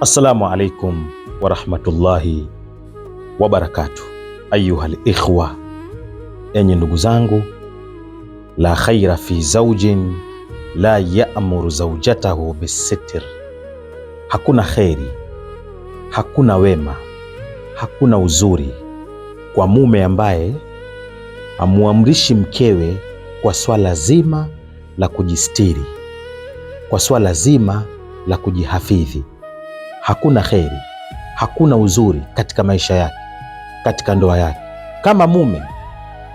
Assalamu alaikum warahmatullahi wabarakatuh. Ayuhal ikhwa, enye ndugu zangu, la khaira fi zawjin la ya'muru zawjatahu bisitr. Hakuna kheri, hakuna wema, hakuna uzuri kwa mume ambaye amuamrishi mkewe kwa swala zima la kujistiri, kwa swala zima la kujihafidhi. Hakuna kheri, hakuna uzuri katika maisha yake, katika ndoa yake, kama mume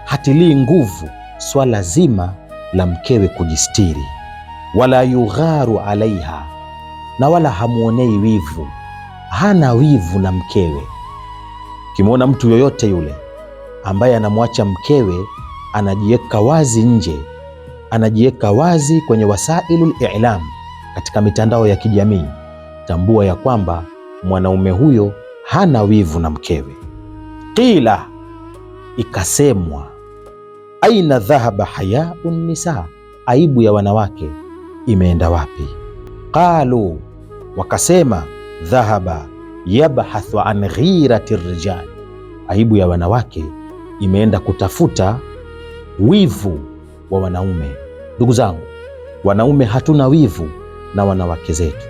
hatilii nguvu swala zima la mkewe kujistiri, wala yugharu alaiha, na wala hamuonei wivu, hana wivu na mkewe. Ukimwona mtu yoyote yule ambaye anamwacha mkewe anajiweka wazi nje, anajiweka wazi kwenye wasailul i'lam, katika mitandao ya kijamii, tambua ya kwamba mwanaume huyo hana wivu na mkewe. Qila, ikasemwa, aina dhahaba hayaun nisa, aibu ya wanawake imeenda wapi? Qalu, wakasema, dhahaba yabhathu an ghirati rijal, aibu ya wanawake imeenda kutafuta wivu wa wanaume. Ndugu zangu, wanaume hatuna wivu na wanawake zetu.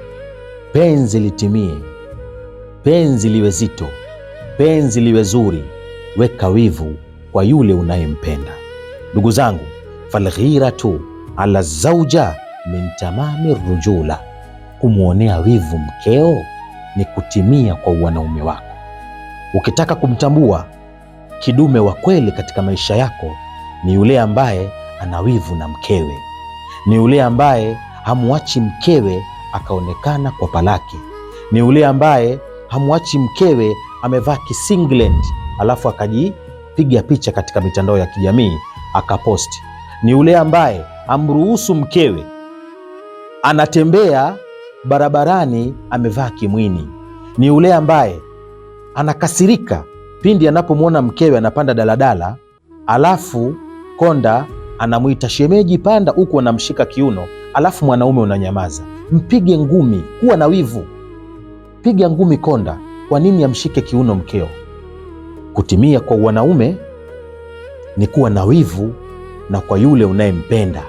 Penzi litimie, penzi liwe zito, penzi liwe zuri, weka wivu kwa yule unayempenda. Ndugu zangu, falghiratu ala zauja min tamami rujula, kumwonea wivu mkeo ni kutimia kwa wanaume wako. Ukitaka kumtambua kidume wa kweli katika maisha yako, ni yule ambaye ana wivu na mkewe, ni yule ambaye hamuachi mkewe akaonekana kwa palake, ni yule ambaye hamuachi mkewe amevaa kisinglet alafu akajipiga picha katika mitandao ya kijamii akaposti, ni yule ambaye amruhusu mkewe anatembea barabarani amevaa kimwini, ni yule ambaye anakasirika pindi anapomwona mkewe anapanda daladala alafu konda anamuita shemeji panda, huku anamshika kiuno, alafu mwanaume unanyamaza. Mpige ngumi, kuwa na wivu, piga ngumi konda. Kwa nini amshike kiuno mkeo? Kutimia kwa wanaume ni kuwa na wivu na kwa yule unayempenda,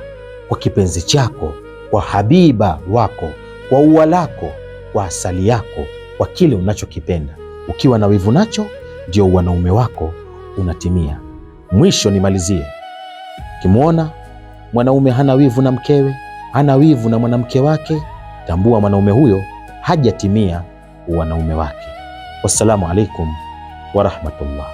kwa kipenzi chako, kwa habiba wako, kwa ua lako, kwa asali yako, kwa kile unachokipenda. Ukiwa na wivu nacho, ndio wanaume wako unatimia. Mwisho nimalizie, ukimwona mwanaume hana wivu na mkewe, hana wivu na mwanamke wake, tambua mwanaume huyo hajatimia wanaume wake. Wassalamu alaikum warahmatullah.